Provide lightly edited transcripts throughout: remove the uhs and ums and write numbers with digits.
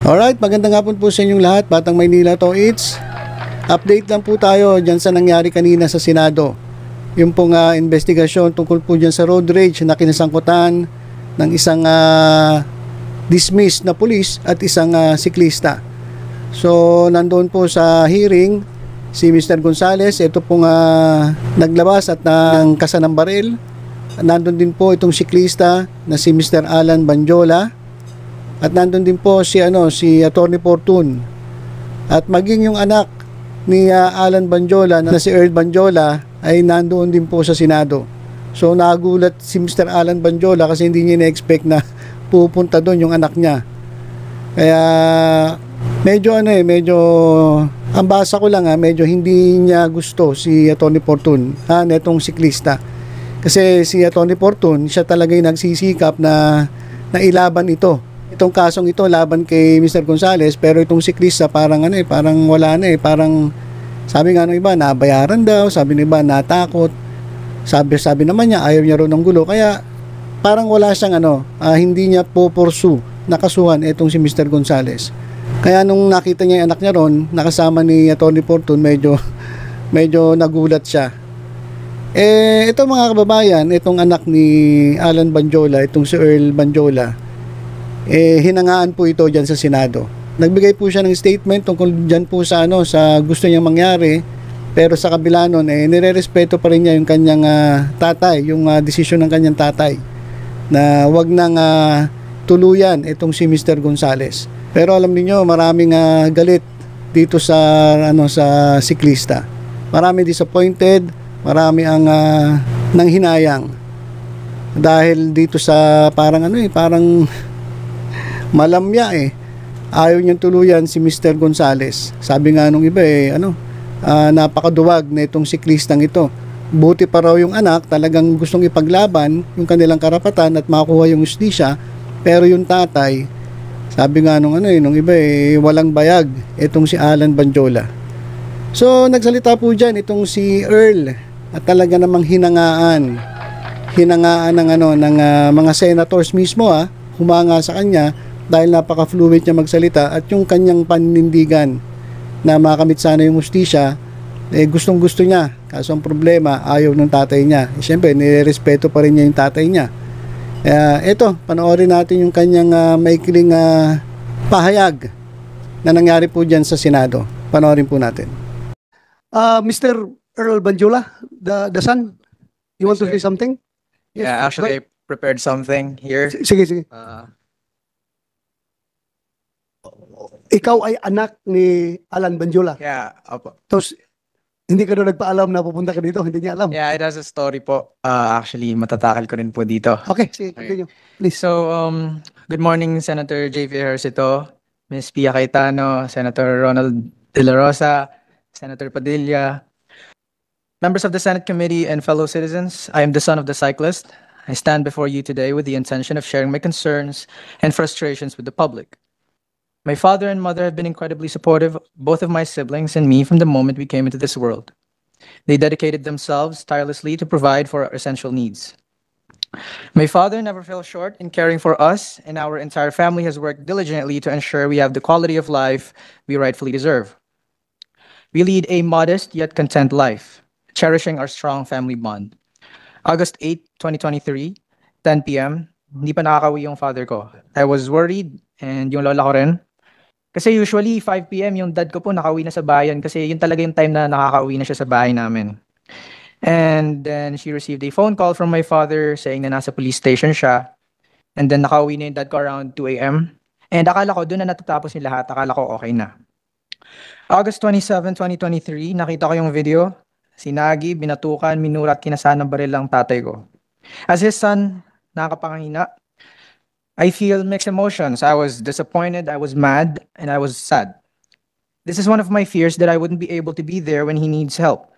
Alright, magandang hapon po sa inyong lahat. Batang Maynila to it's. Update lang po tayo dyan sa nangyari kanina sa Senado. Yung pong investigasyon tungkol po dyan sa road rage na kinasangkutan ng isang dismissed na pulis at isang siklista. So, nandoon po sa hearing si Mr. Gonzales. Ito pong naglabas at ng kasa ng baril. Nandun din po itong siklista na si Mr. Alan Banjola. At nandun din po si Attorney Fortun. At maging yung anak ni Alan Banjola na si Earl Banjola ay nandoon din po sa Senado. So nagulat si Mr. Alan Banjola kasi hindi niya na-expect na pupunta doon yung anak niya. Kaya medyo ang basa ko lang medyo hindi niya gusto si Attorney Fortun netong siklista. Kasi si Attorney Fortun, siya talaga yung nagsisikap na ilaban ito. Itong kasong ito laban kay Mr. Gonzales, pero itong siklista parang parang wala na parang sabi nga ng iba nabayaran daw, sabi ng iba natakot. Sabi naman niya ayaw niya ron ng gulo, kaya parang wala siyang hindi niya pursue nakasuhan itong si Mr. Gonzales. Kaya nung nakita niya yung anak niya ron nakasama ni Attorney Fortun, medyo nagulat siya. Ito mga kababayan, itong anak ni Alan Banjola, itong si Earl Banjola, hinangaan po ito dyan sa Senado. Nagbigay po siya ng statement tungkol dyan po sa sa gusto niyang mangyari, pero sa kabila nun nire-respeto pa rin niya yung kanyang tatay, yung desisyon ng kanyang tatay na wag nang tuluyan itong si Mr. Gonzales. Pero alam niyo maraming galit dito sa sa siklista. Marami disappointed, marami ang nanghinayang dahil dito sa parang parang malamya ayaw niyang tuluyan si Mr. Gonzales. Sabi nga nung iba napakaduwag na itong siklistang ito. Buti pa raw yung anak talagang gustong ipaglaban yung kanilang karapatan at makuha yung hustisya, pero yung tatay, sabi nga nung iba walang bayag itong si Alan Banjola. So nagsalita po dyan itong si Earl at talaga namang hinangaan ng mga senators mismo humanga sa kanya dahil napaka-fluent niya magsalita at yung kanyang panindigan na makamit sana yung hustisya, gustong gusto niya. Kaso ang problema, ayaw ng tatay niya. Siyempre, nirerespeto pa rin niya yung tatay niya. Ito, panoorin natin yung kanyang maikling pahayag na nangyari po dyan sa Senado. Panoorin po natin. Mr. Earl Banjola, the son, you want to say something? Yes, yeah, actually, I prepared something here. Sige. Ikaw ay anak ni Alan Banjola. Yeah, opo. Tapos, hindi ka doon nagpaalam na pupunta ka dito, hindi niya alam. Yeah, it has a story po. Actually, matatakal ko rin po dito. Okay, sige, continue. Please. So, good morning, Senator J.V. Ejercito, Ms. Pia Cayetano, Senator Ronald De La Rosa, Senator Padilla, members of the Senate Committee, and fellow citizens. I am the son of the cyclist. I stand before you today with the intention of sharing my concerns and frustrations with the public. My father and mother have been incredibly supportive, both of my siblings and me, from the moment we came into this world. They dedicated themselves tirelessly to provide for our essential needs. My father never fell short in caring for us, and our entire family has worked diligently to ensure we have the quality of life we rightfully deserve. We lead a modest yet content life, cherishing our strong family bond. August 8, 2023, 10 p.m., hindi pa nakakauwi yung father ko. I was worried, and yung lola ko rin. Kasi usually 5 p.m. yung dad ko po nakauwi na sa bayan kasi yun talaga yung time na nakakauwi na siya sa bahay namin. And then she received a phone call from my father saying na nasa police station siya. And then nakauwi na yung dad ko around 2 a.m. And akala ko doon na natatapos yung lahat. Akala ko okay na. August 27, 2023, nakita ko yung video. Si Nagi, binatukan, minurat, kinasaan ng baril ang tatay ko. As his son, nakakapangahina. I feel mixed emotions. I was disappointed, I was mad, and I was sad. This is one of my fears that I wouldn't be able to be there when he needs help.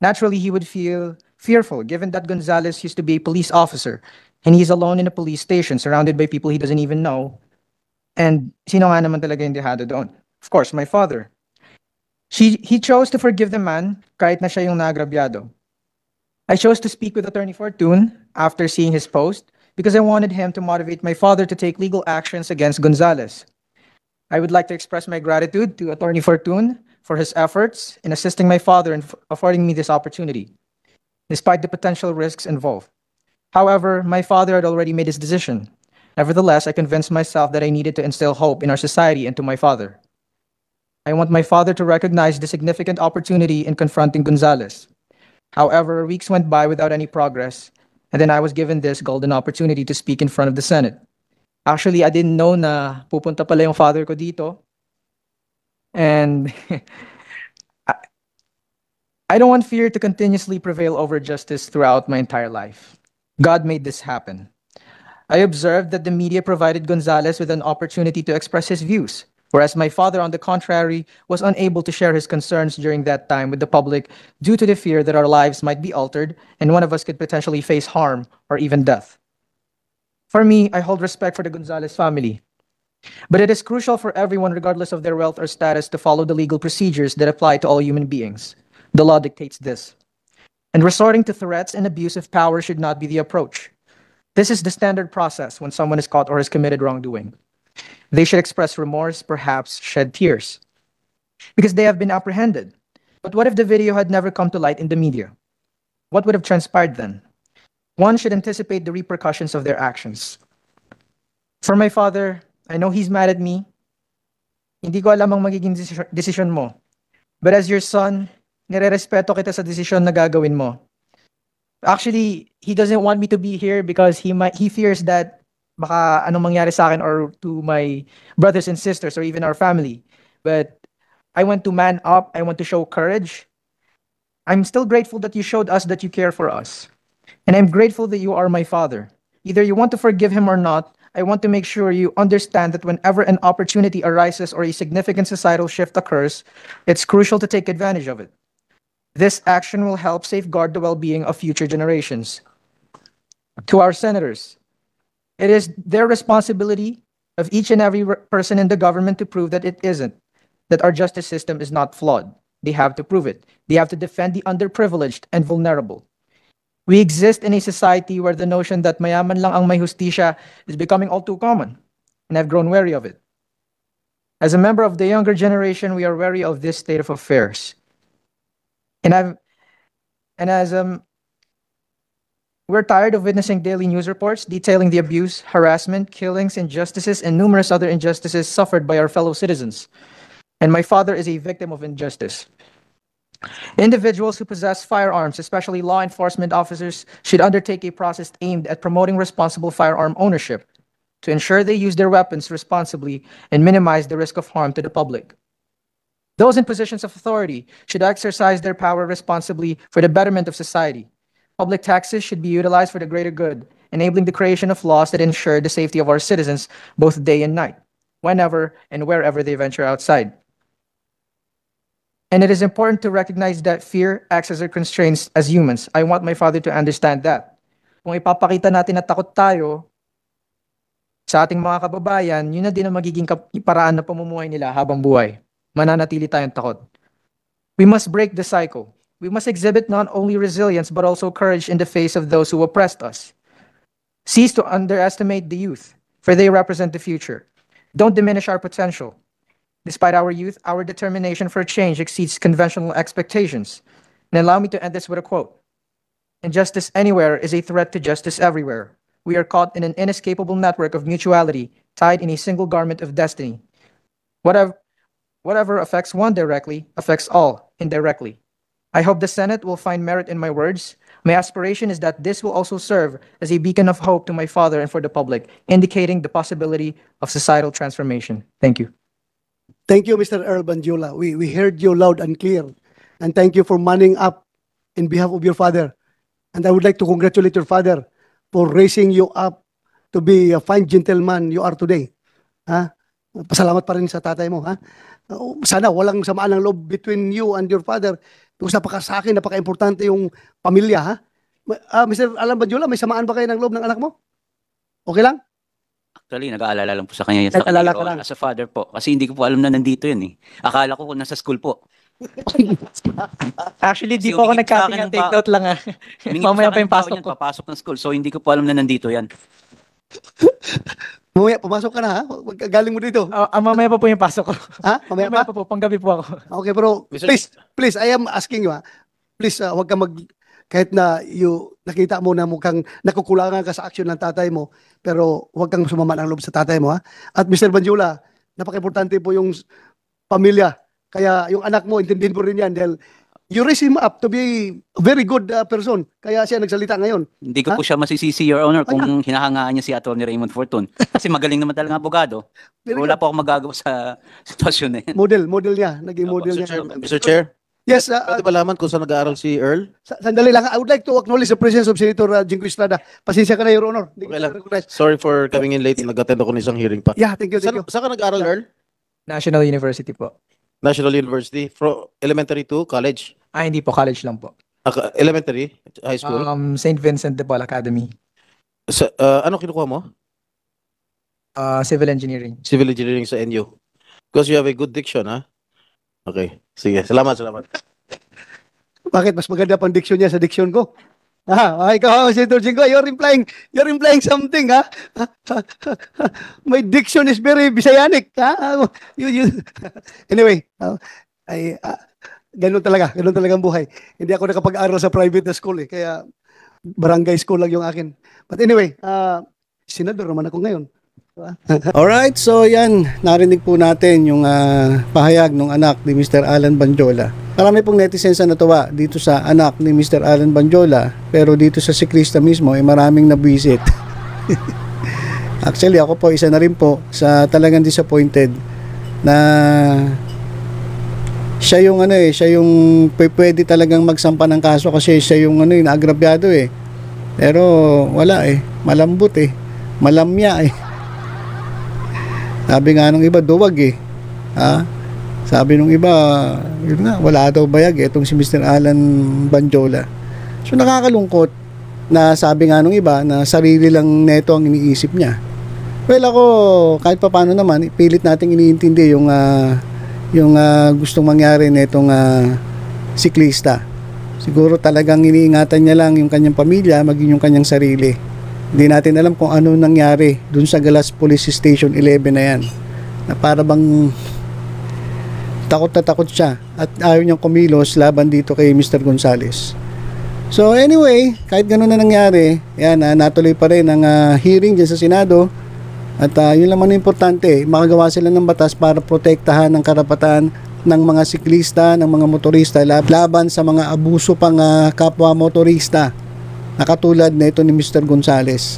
Naturally, he would feel fearful given that Gonzales used to be a police officer and he's alone in a police station surrounded by people he doesn't even know. And sino nga naman talaga yung dehado doon? Of course, my father. He chose to forgive the man kahit na siya yung nagrabyado. I chose to speak with Attorney Fortun after seeing his post because I wanted him to motivate my father to take legal actions against Gonzales. I would like to express my gratitude to Attorney Fortune for his efforts in assisting my father and affording me this opportunity, despite the potential risks involved. However, my father had already made his decision. Nevertheless, I convinced myself that I needed to instill hope in our society and to my father. I want my father to recognize the significant opportunity in confronting Gonzales. However, weeks went by without any progress, and then I was given this golden opportunity to speak in front of the Senate. Actually, I didn't know na pupunta pala yung father ko dito. And I I don't want fear to continuously prevail over justice throughout my entire life. God made this happen. I observed that the media provided Gonzales with an opportunity to express his views, whereas my father, on the contrary, was unable to share his concerns during that time with the public due to the fear that our lives might be altered and one of us could potentially face harm or even death. For me, I hold respect for the Gonzales family, but it is crucial for everyone, regardless of their wealth or status, to follow the legal procedures that apply to all human beings. The law dictates this. And resorting to threats and abuse of power should not be the approach. This is the standard process when someone is caught or has committed wrongdoing. They should express remorse, perhaps shed tears, because they have been apprehended. But what if the video had never come to light in the media? What would have transpired then? One should anticipate the repercussions of their actions. For my father, I know he's mad at me. Hindi ko alam ang magiging desisyon mo. But as your son, nire-respeto kita sa desisyon na gagawin mo. Actually, he doesn't want me to be here because he fears that baka anong mangyari sa akin or to my brothers and sisters or even our family. But I want to man up. I want to show courage. I'm still grateful that you showed us that you care for us. And I'm grateful that you are my father. Either you want to forgive him or not, I want to make sure you understand that whenever an opportunity arises or a significant societal shift occurs, it's crucial to take advantage of it. This action will help safeguard the well-being of future generations. To our senators, it is their responsibility of each and every person in the government to prove that it isn't, that our justice system is not flawed. They have to prove it. They have to defend the underprivileged and vulnerable. We exist in a society where the notion that mayaman lang ang may hustisya is becoming all too common, and I've grown wary of it. As a member of the younger generation, we are wary of this state of affairs. We're tired of witnessing daily news reports detailing the abuse, harassment, killings, injustices, and numerous other injustices suffered by our fellow citizens. And my father is a victim of injustice. Individuals who possess firearms, especially law enforcement officers, should undertake a process aimed at promoting responsible firearm ownership to ensure they use their weapons responsibly and minimize the risk of harm to the public. Those in positions of authority should exercise their power responsibly for the betterment of society. Public taxes should be utilized for the greater good, enabling the creation of laws that ensure the safety of our citizens both day and night, whenever and wherever they venture outside. And it is important to recognize that fear acts as a constraint as humans. I want my father to understand that. Kung ipapakita natin na takot tayo sa ating mga kababayan, yun na din ang magiging paraan na pamumuhay nila habang buhay. Mananatili tayong takot. We must break the cycle. We must exhibit not only resilience but also courage in the face of those who oppressed us. Cease to underestimate the youth, for they represent the future. Don't diminish our potential. Despite our youth, our determination for change exceeds conventional expectations. And allow me to end this with a quote. Injustice anywhere is a threat to justice everywhere. We are caught in an inescapable network of mutuality, tied in a single garment of destiny. Whatever affects one directly affects all indirectly. I hope the Senate will find merit in my words. My aspiration is that this will also serve as a beacon of hope to my father and for the public, indicating the possibility of societal transformation. Thank you. Thank you, Mr. Earl Banjula. We heard you loud and clear. And thank you for manning up in behalf of your father. And I would like to congratulate your father for raising you up to be a fine gentleman you are today. Ha? Pasalamat pa rin sa tatay mo. Ha? Sana walang samaan ng loob between you and your father. Because sa akin, napaka-importante yung pamilya. Ha? Mr. Alan Banjula, may samaan ba kayo ng loob ng anak mo? Okay lang? Actually, nag-aalala lang po sa kanya yan. Nag-aalala ka lang. As a father po. Kasi hindi ko po alam na nandito yun eh. Akala ko kung nasa school po. Actually, di Kasi po ako umingit sa nag-copy akin nga. ng Take note lang ah. Humingi Mamaya sa pa yung akin pasok yan, ko. papasok ng school. So, hindi ko po alam na nandito yan. Mamaya, pumasok ka na ha? Huwag ka- Galing mo dito. Mamaya pa po yung pasok ko. Ha? Mamaya Mamaya pa? pa po, panggabi po ako. Okay, pero Mr. please, I am asking you ha. Please, huwag ka kahit na nakita mo na mukhang nakukulangan ka sa action ng tatay mo, pero huwag kang sumama ng loob sa tatay mo ha. At Mr. Banjula, napaka-importante po yung pamilya. Kaya yung anak mo, intindihin po rin yan dahil you raise him up to be a very good person. Kaya siya nagsalita ngayon. Hindi ko po siya masisisi, Your Honor, kung hinahangaan niya si Atty. Raymond Fortun. Kasi magaling naman talaga abogado. Very Wala good. po akong magagawa sa sitwasyon na yan. Model niya. Naging model niya. Mr. Chair, Yes, pwede malaman kung saan nag-aaral si Earl? sandali lang. I would like to acknowledge the presence of Senator Jingo Estrada. Pasensya ka na, Your Honor. Hindi Okay ko lang. recognize. Sorry for coming in late. Nag-attend ako ng isang hearing pa. Yeah, thank you. Saan ka nag-aaral, Earl? National University po. National University? From elementary to college? Hindi po, college lang po. Elementary? High school? St. Vincent de Paul Academy. Ano kinukuha mo? Civil engineering. Civil engineering sa NU. Because you have a good diction, ha? Okay. Sige. Salamat. Bakit mas maganda pang diction niya sa diction ko? Ikaw, Senator Jingo, you're implying something, ha? My diction is very Bisayanic, ha? Anyway, ganun talaga ang buhay. Hindi ako nakapag-aral sa private na school, kaya barangay school lang yung akin. But anyway, senador naman ako ngayon. Alright, so yan, narinig po natin yung pahayag ng anak ni Mr. Alan Banjola. Marami pong netizens na natuwa dito sa anak ni Mr. Alan Banjola, pero dito sa siklista mismo ay maraming nabisit. Actually, ako po isa na rin po sa talagang disappointed na siya yung siya yung pwede talagang magsampa ng kaso kasi siya yung yung agrabyado eh. Pero wala malambot malamya Sabi nga nung iba, duwag Sabi nung iba, yun nga, wala daw bayag itong si Mr. Alan Banjola. So nakakalungkot na sabi nga nung iba na sarili lang neto ang iniisip niya. Well, ako, kahit pa paano naman, pilit nating iniintindi yung gustong mangyari netong siklista. Siguro talagang iniingatan niya lang yung kanyang pamilya, maging yung kanyang sarili. Hindi natin alam kung ano nangyari dun sa Galas Police Station 11 na yan. Na para bang takot na takot siya at ayaw niyang kumilos laban dito kay Mr. Gonzales. So anyway, kahit ganun na nangyari, yan, natuloy pa rin ang hearing dyan sa Senado. At yun naman ang importante, makagawa sila ng batas para protektahan ang karapatan ng mga siklista, ng mga motorista laban sa mga abuso pang kapwa motorista na katulad nito ni Mr. Gonzales.